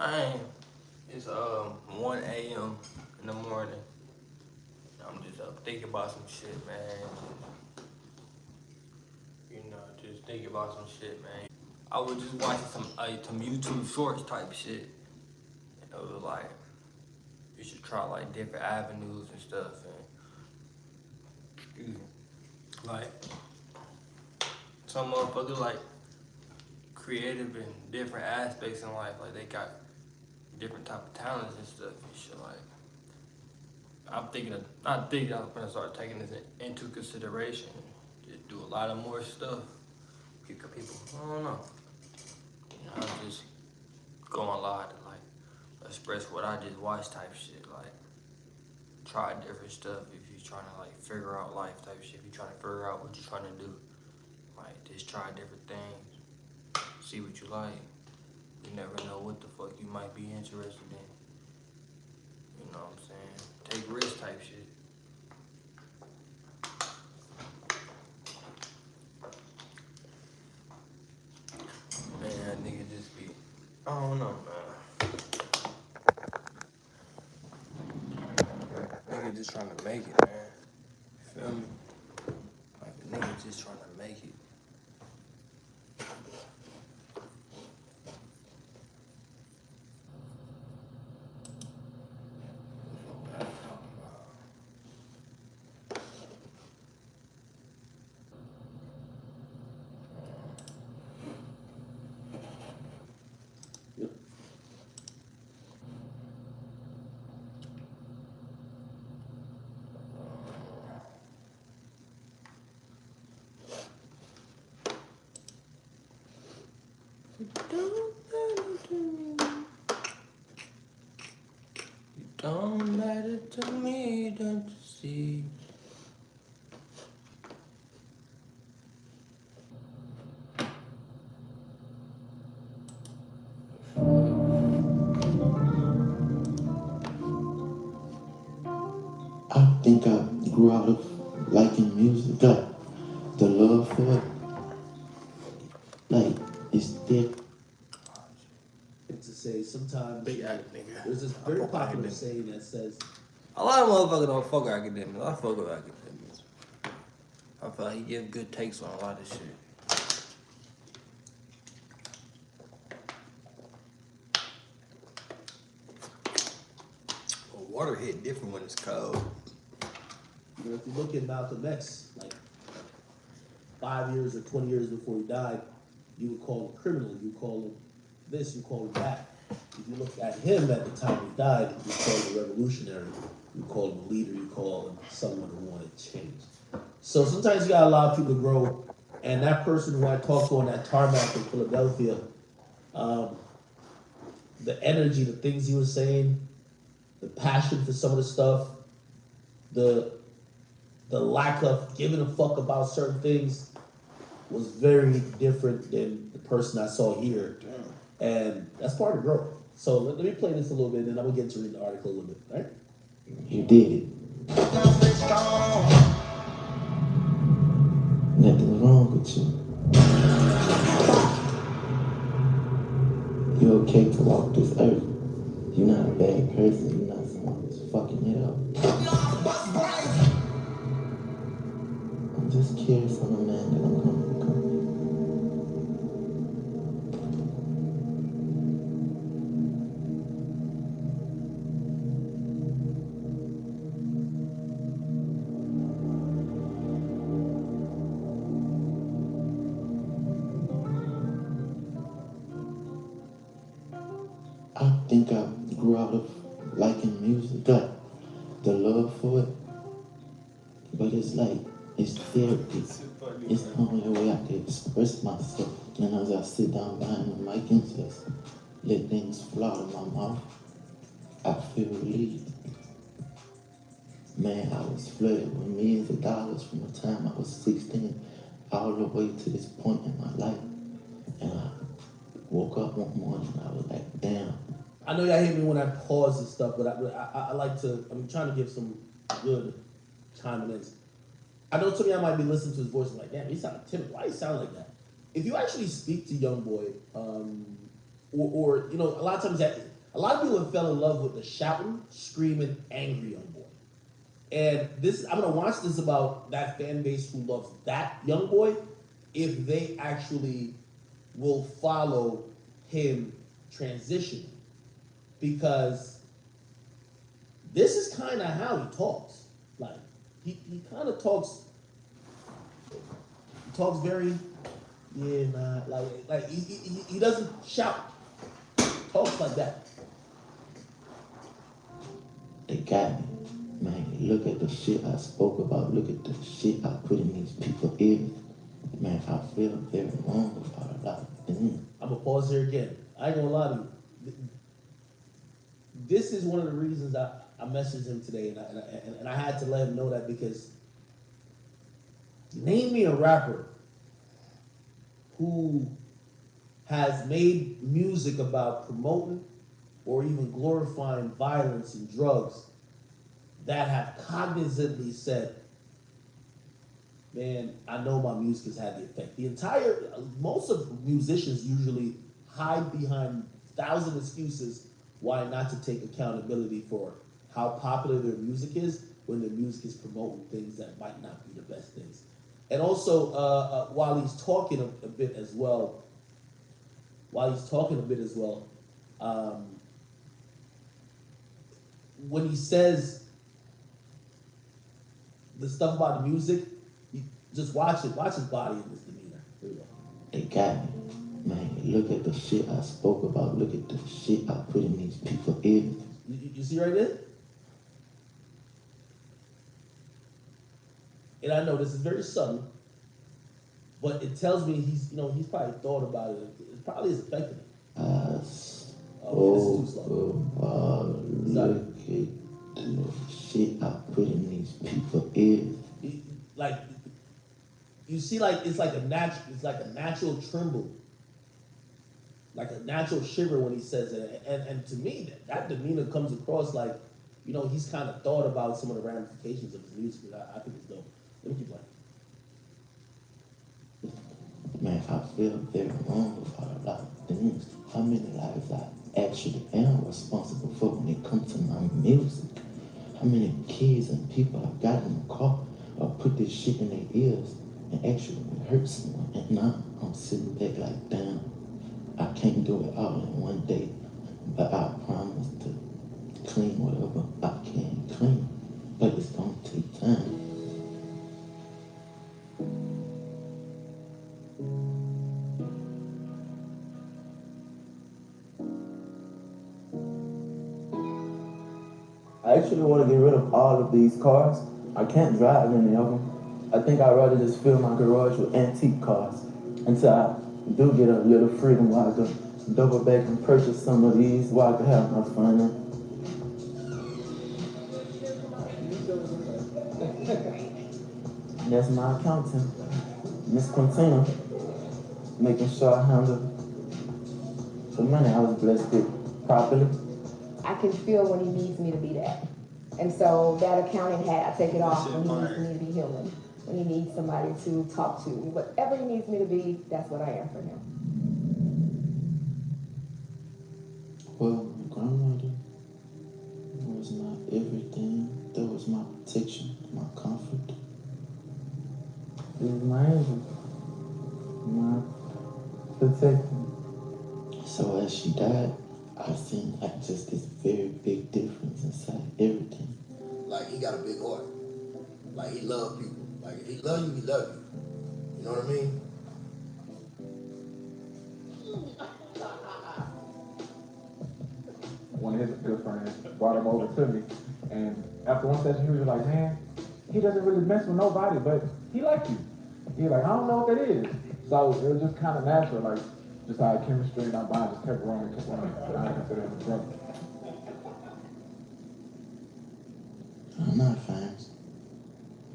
I ain't. It's 1 a.m. in the morning. I'm just up thinking about some shit, man. Just thinking about some shit, man. I was just watching some YouTube shorts type shit. And it was like, you should try like different avenues and stuff. And excuse me, like some motherfuckers like creative in different aspects in life. Like they got different type of talents and stuff and shit. Like I'm gonna start taking this into consideration. Just do a lot of more stuff. People, I don't know. I'm just going live to like express what I just watched type shit. Like try different stuff if you're trying to like figure out life type shit. If you're trying to figure out what you're trying to do, like just try different things. See what you like. You never know what the fuck you might be interested in. You know what I'm saying? Take risk type shit. Man, that nigga just be, I don't know, man. Nigga just trying to make it, man. You feel me? Like a nigga just trying to make it. Don't matter to me, don't you see? I think I grew out of liking music, like the love for it. Like it's there. To say sometimes Big nigga. there's this very popular saying that says A lot of motherfuckers don't fuck with academics. I fuck with academics. I feel like he give good takes on a lot of shit. But water hit different when it's cold. you know, if you look at Malcolm X, like 5 years or 20 years before he died, you would call him criminal, you call him this, you call him that. If you look at him at the time he died, you call him a revolutionary, you call him a leader, you call him someone who wanted change. So sometimes you gotta allow people to grow, and that person who I talked to on that tarmac in Philadelphia, the energy, the things he was saying, the passion for some of the stuff, the lack of giving a fuck about certain things was very different than the person I saw here. And that's part of growth. So let me play this a little bit, and then I'm gonna get to read the article a little bit, right? You did it. Nothing's wrong with you. You're okay to walk this earth. You're not a bad person. You're not someone who's fucking it up. I'm just curious on the man that I'm going to become. I think I grew out of liking music, like the love for it. But it's like, it's therapy. It's the only way I can express myself. And as I sit down behind the mic and just let things flow out of my mouth, I feel relieved. Man, I was flooded with millions of dollars from the time I was 16 all the way to this point in my life. And I woke up one morning and I was like, damn. I know y'all hate me when I pause and stuff, but I like to, I'm trying to give some good chiming in. I know some of y'all might be listening to his voice and like, damn, he sounded timid. Why he sound like that? If you actually speak to Young Boy, or you know, a lot of times that A lot of people have fell in love with the shouting, screaming, angry young boy. And this, I'm gonna watch this about that fan base who loves that young boy, if they actually will follow him transitioning. Because this is kind of how he talks. Like, he kind of talks very, yeah, nah, like he doesn't shout. Talks like that. They got me. Man, look at the shit I spoke about. Look at the shit I put in these people's ears. Man, I feel very wrong about a lot of things. I'm gonna pause here again. I ain't gonna lie to you. This is one of the reasons I messaged him today, and I had to let him know that, because name me a rapper who has made music about promoting or even glorifying violence and drugs that have cognizantly said, man, I know my music has had the effect. Most of musicians usually hide behind 1,000 excuses why not to take accountability for how popular their music is when their music is promoting things that might not be the best things. And also, while he's talking a bit as well, when he says the stuff about the music, you just watch his body and his demeanor. Here we go. They got me. Man, look at the shit I spoke about. Look at the shit I put in these people's ears. You see right there? And I know this is very subtle, but it tells me he's probably thought about it. It probably is affecting him. This is too slow. Look at the shit I put in these people's ears. Like, you see, like it's like a natural tremble, like a natural shiver when he says it. And to me, that demeanor comes across like, he's kind of thought about some of the ramifications of his music. I think it's dope. Let me keep playing. Man, I feel very wrong about a lot of things. How many lives I actually am responsible for when it comes to my music? How many kids and people I've got in the car or put this shit in their ears and actually hurt someone? And now I'm sitting back like, damn, I can't do it all in one day, but I promise to clean whatever I can clean. But it's gonna take time. I actually want to get rid of all of these cars. I can't drive any of them. I think I'd rather just fill my garage with antique cars until I do get a little freedom where I can double back and purchase some of these where I can have my fun. And that's my accountant, Miss Quintina, making sure I handle the money I was blessed with properly. I can feel when he needs me to be that. And so that accounting hat, I take it off when he needs me to be human. When he needs somebody to talk to. Whatever he needs me to be, that's what I am for him. Well, my grandmother was my everything. That was my protection, my comfort. She was my angel, my protector. So as she died, I seen like just this very big difference inside everything. Like, he got a big heart. Like, he love people. Like, if he love you, he love you. You know what I mean? One of his good friends brought him over to me, and after one session, he was like, man, he doesn't really mess with nobody, but he likes you. He was like, I don't know what that is. So it was just kind of natural, like, just our chemistry and our bond just kept growing. I consider him a brother. I'm not fans.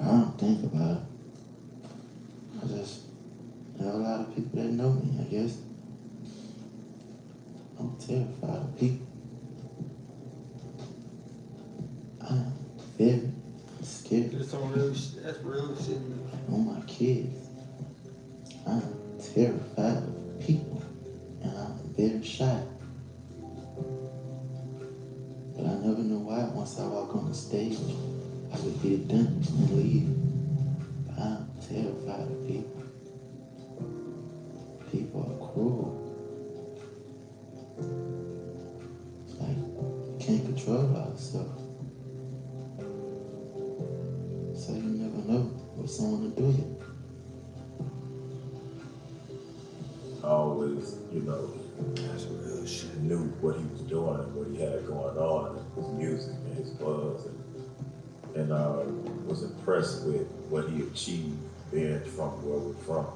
I don't think about it. I just know a lot of people that know me, I guess. I'm terrified of people. I'm very scared That's some real shit. That's real shit. on my kids. I'm terrified of people, and I'm very shy. to get done and leave. But I'm terrified of people. People are cruel. It's like you can't control ourselves. So you never know what someone will do you. I always, knew what he was doing and what he had going on, his music and his buzz, and was impressed with what he achieved being from where we're from.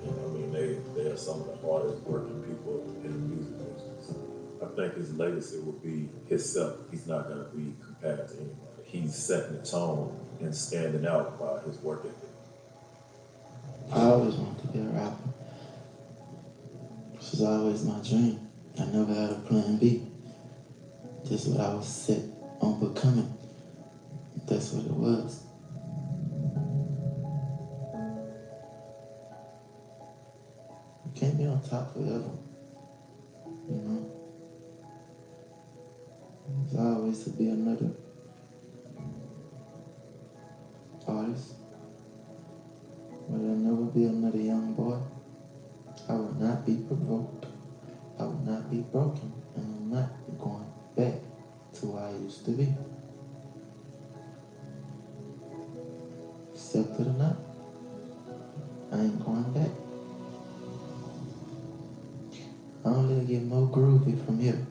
And I mean, they are some of the hardest working people in the music business. I think his legacy will be himself. He's not going to be compared to anybody. He's setting the tone and standing out by his work ethic. I always wanted to be a rapper. This was always my dream. I never had a plan B. Just what I was set on becoming. That's what it was. You can't be on top forever. You know? There's always to be another artist. But there'll never be another young boy. I will not be provoked. I will not be broken. And I'm not going back to where I used to be. Accept it or not, I ain't going back. I only get more groovy from here.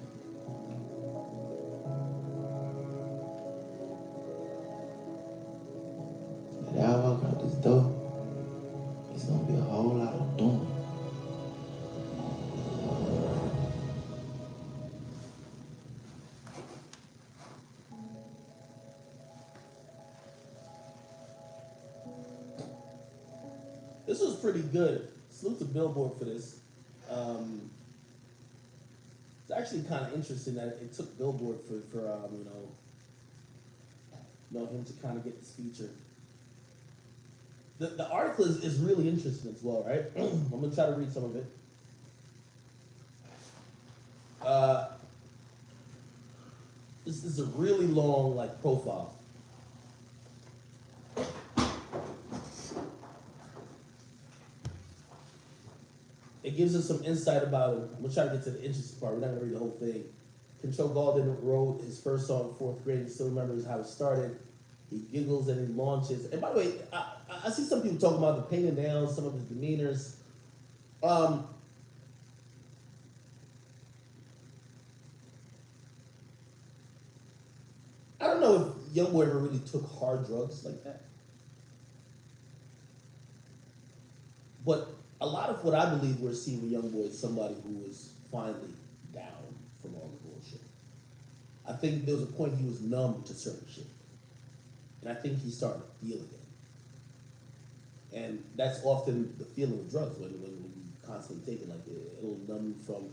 But I walk out this door, it's gonna be a whole lot of doing. This was pretty good. Salute to Billboard for this. It's actually kind of interesting that it took Billboard for him to kind of get this feature. The article is really interesting as well, right? I'm gonna try to read some of it. This is a really long profile. It gives us some insight about him. I'm gonna try to get to the interesting part. We're not gonna read the whole thing. Control Golden wrote his first song in 4th grade. He still remembers how it started. He giggles and he launches. And by the way, I see some people talking about the pain and nails, some of his demeanors. I don't know if YoungBoy ever really took hard drugs like that. But a lot of what I believe we're seeing with YoungBoy is somebody who is finally down from all the bullshit. I think there was a point he was numb to certain shit. And I think he started feeling it. And that's often the feeling of drugs when you constantly take it. Like it'll numb you from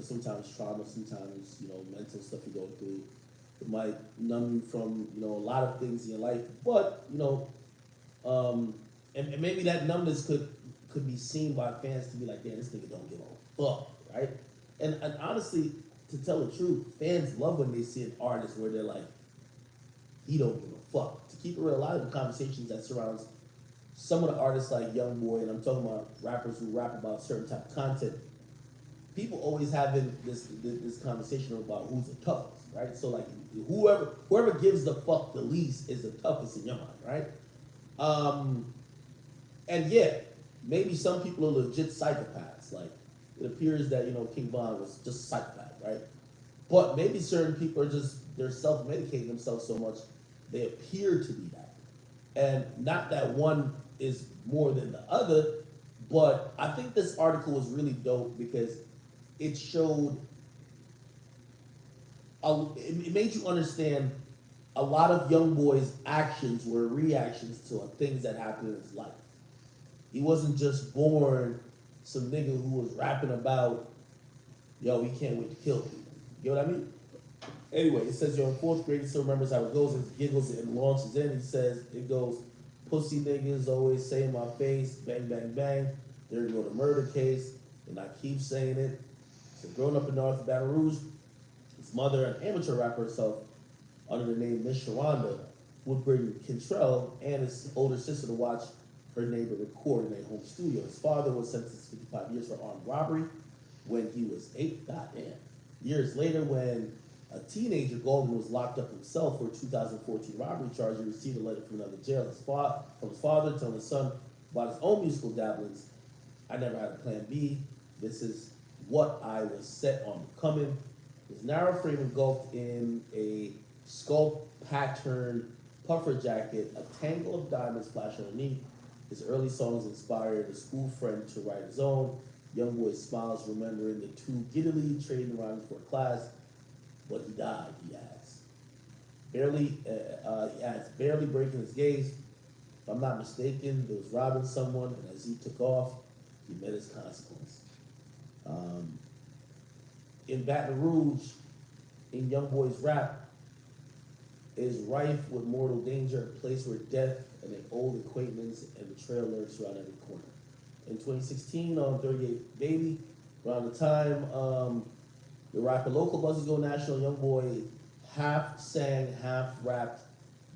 sometimes trauma, sometimes mental stuff you go through. It might numb you from a lot of things in your life. But and maybe that numbness could be seen by fans to be like, damn, this nigga don't give a fuck, right? And honestly, to tell the truth, fans love when they see an artist where they're like, he don't give a fuck. To keep it real, a lot of the conversations that surrounds some of the artists like YoungBoy, and I'm talking about rappers who rap about certain type of content, people always having this conversation about who's the toughest, right? So like whoever gives the fuck the least is the toughest in your mind, right? And yeah, maybe some people are legit psychopaths. Like it appears that King Von was just a psychopath, right? But maybe certain people are they're self-medicating themselves so much they appear to be that. And not that one is more than the other, but I think this article was really dope because it showed, it made you understand a lot of YoungBoy's actions were reactions to things that happened in his life. He wasn't just born some nigga who was rapping about, yo, he can't wait to kill people. You know what I mean? Anyway, it says you're in 4th grade, he still remembers how it goes, and giggles and launches in. He says, it goes, pussy niggas always say in my face, bang, bang, bang. There you go, the murder case, and I keep saying it. So growing up in North Baton Rouge, his mother, an amateur rapper herself, under the name Miss Sharonda, would bring Kentrell and his older sister to watch her neighbor record in their home studio. His father was sentenced to 55 years for armed robbery when he was 8. Goddamn. Years later, when a teenager, Golden was locked up himself for a 2014 robbery charge, he received a letter from another jail. From his father telling his son about his own musical dabblings. I never had a plan B. This is what I was set on becoming. His narrow frame engulfed in a skull pattern puffer jacket, a tangle of diamonds flash underneath. His early songs inspired a school friend to write his own. Young boy smiles, remembering the two giddily trading rhymes for a class, but he died, he adds. Barely breaking his gaze. If I'm not mistaken, there was robbing someone, and as he took off, he met his consequence. In Baton Rouge, in Young Boy's rap, is rife with mortal danger, a place where death and an old acquaintance and betrayal lurks around every corner. In 2016, on 38 Baby, around the time the rapper Local Buzzes Go National, Young Boy half sang, half rapped,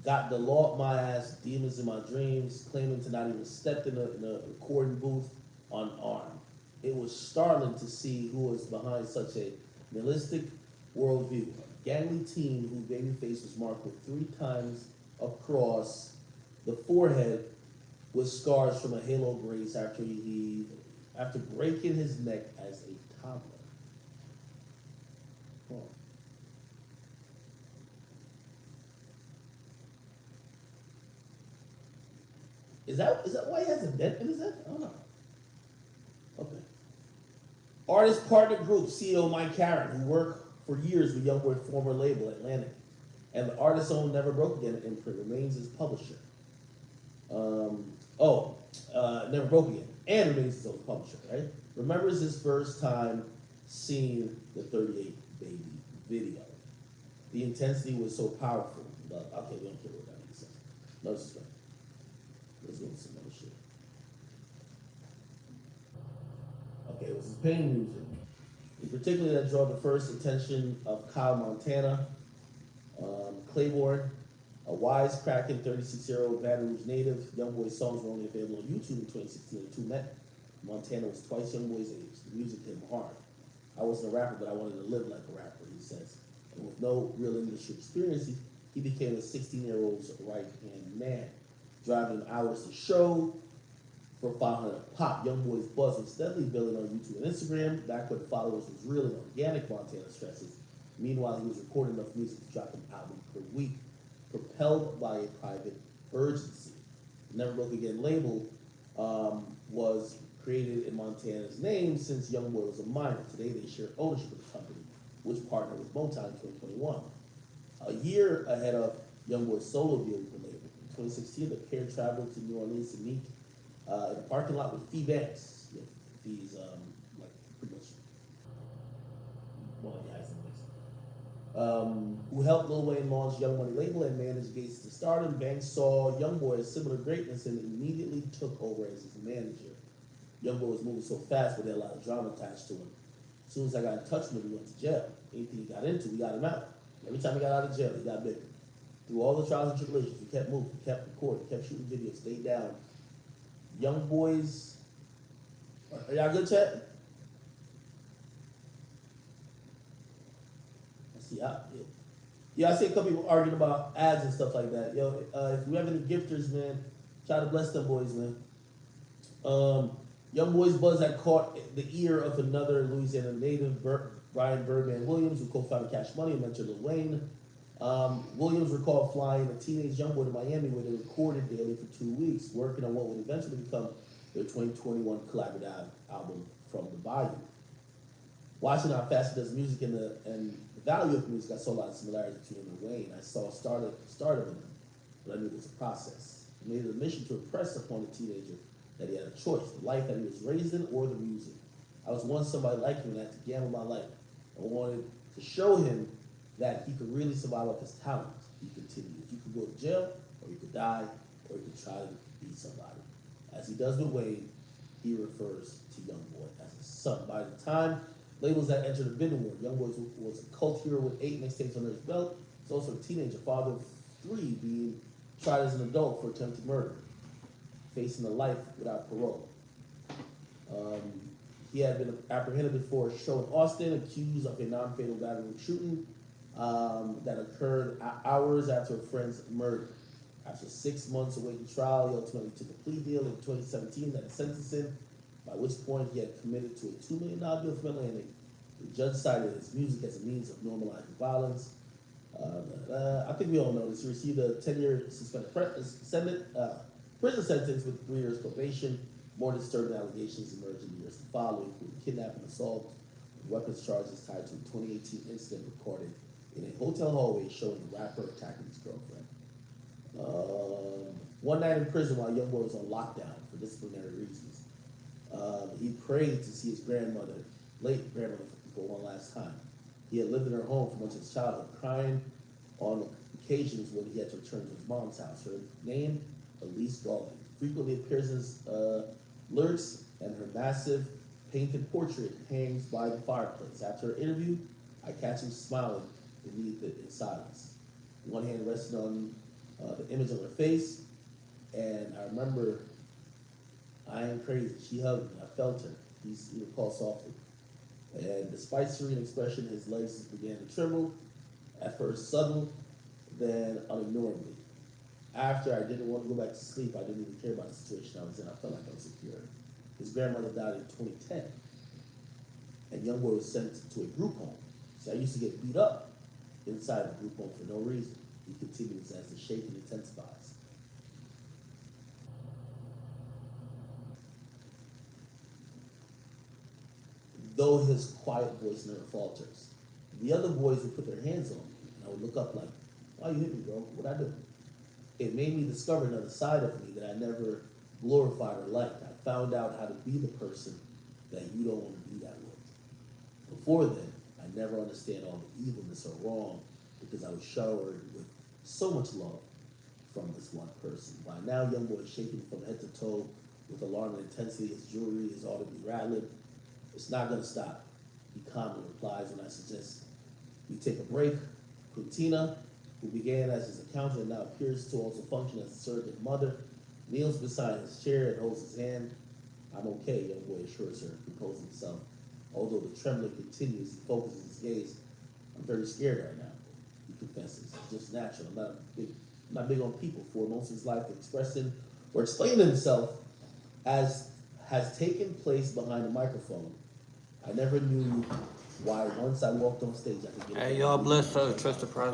got the law up my ass, demons in my dreams, claiming to not even step in a recording booth unarmed. It was startling to see who was behind such a nihilistic worldview. A gangly teen whose baby face was marked with 3 times across the forehead with scars from a halo brace after breaking his neck as a toddler. Huh. Is that why he has a dent in his head? I don't know. Okay. Artist Partner Group CEO Mike Karen, who worked for years with Youngboy's former label Atlantic, and the artist owned Never Broke Again imprint, remains his publisher. Never Broke Again, and remains his own publisher, right? Remembers his first time seeing the 38 Baby video. The intensity was so powerful. Okay, we don't care what that means. No disrespect. Let's go with some other shit. Okay, it was his pain music. In particular, that drew the first attention of Kyle Montana, Claiborne, a wisecracking 36-year-old Baton Rouge native. Youngboy's songs were only available on YouTube in 2016 when the two met. Montana was twice Youngboy's age. The music hit him hard. I wasn't a rapper, but I wanted to live like a rapper, he says. And with no real industry experience, he became a 16-year-old's right-hand man, driving hours to show for 500 pop. Youngboy's buzz was steadily building on YouTube and Instagram, back when followers was really organic, Montana stresses. Meanwhile, he was recording enough music to drop an album per week, propelled by a private urgency. The Never Broke Again label was created in Montana's name since Youngboy was a minor. Today, they share ownership of the company, which partnered with Motown in 2021. A year ahead of Youngboy's solo deal with the label. In 2016, the pair traveled to New Orleans to meet in a parking lot with Fee Banks. Yeah, Fee's like pretty much one of the guys in the who helped Lil Wayne launch Young Money label and managed Gates to stardom. Banks saw Youngboy as similar greatness and immediately took over as his manager. Youngboy was moving so fast, but there had a lot of drama attached to him. As soon as I got in touch with him, he went to jail. Anything he got into, we got him out. Every time he got out of jail, he got bigger. Through all the trials and tribulations, he kept moving, he kept recording, kept shooting videos, stayed down. Young boys, are y'all good, chat? Yeah, I see a couple people arguing about ads and stuff like that. Yo, if you have any gifters, man, try to bless them boys, man. Young Boy's buzz had caught the ear of another Louisiana native, Brian Birdman Williams, who co-founded Cash Money and mentored Lil Wayne. Williams recalled flying a teenage young boy to Miami where they recorded daily for 2 weeks, working on what would eventually become their 2021 collaborative album, From the Bayou. Watching how fast he does music and the value of music, I saw a lot of similarities between him and Wayne. I saw stardom in him, but I knew it was a process. He made it a mission to impress upon the teenager that he had a choice, the life that he was raised in or the music. I was once somebody like him and I had to gamble my life. I wanted to show him that he could really survive off his talent. He continued. You could go to jail, or you could die, or you could try to be somebody. As he does with Wayne, he refers to Youngboy as his son. By the time labels that entered the bidding war, Youngboy was a cult hero with 8 mixtapes under his belt. He's also a teenager, father of 3, being tried as an adult for attempted murder, facing a life without parole. He had been apprehended before a show in Austin, accused of a non-fatal battery shooting that occurred hours after a friend's murder. After 6 months awaiting trial, he ultimately took a plea deal in 2017 that sentenced him, by which point he had committed to a $2 million deal for mental handling. The judge cited his music as a means of normalizing violence. I think we all know this. He received a 10-year suspended prison sentence with 3 years probation. More disturbing allegations emerged in the years following, including kidnapping, assault, and weapons charges tied to a 2018 incident recorded in a hotel hallway showing the rapper attacking his girlfriend. One night in prison while Youngboy was on lockdown for disciplinary reasons, he prayed to see his late grandmother, for one last time. He had lived in her home for much of his childhood, crying on occasions when he had to return to his mom's house. Her name, Elise Gaulding, frequently appears in his lyrics, and her massive painted portrait hangs by the fireplace. After her interview, I catch him smiling beneath it in silence. One hand resting on the image of her face, and I remember, I ain't crazy. She hugged me. I felt her. He recalled softly. And despite serene expression, his legs began to tremble, at first subtle, then unignorably. After I didn't want to go back to sleep, I didn't even care about the situation I was in. I felt like I was secure. His grandmother died in 2010, and Youngboy was sent to a group home. So I used to get beat up inside the group home for no reason. He continues as the shaking intensifies. Though his quiet voice never falters. The other boys would put their hands on me, and I would look up like, why you hit me, bro? What'd I do? It made me discover another side of me that I never glorified or liked. I found out how to be the person that you don't want to be that with. Before then, I never understand all the evilness or wrong because I was showered with so much love from this one person. By now, Youngboy is shaking from head to toe with alarming intensity. His jewelry is audibly rattling. It's not gonna stop. He calmly replies when I suggest we take a break. Quintina, who began as his accountant and now appears to also function as a surrogate mother, kneels beside his chair and holds his hand. I'm okay, Youngboy assures her, composing himself. Although the trembling continues, he focuses his gaze. I'm very scared right now, he confesses. It's just natural. I'm not big on people. For most of his life, expressing or explaining himself as has taken place behind a microphone. I never knew why once I walked on stage I could get Hey, y'all bless her. Trust the process.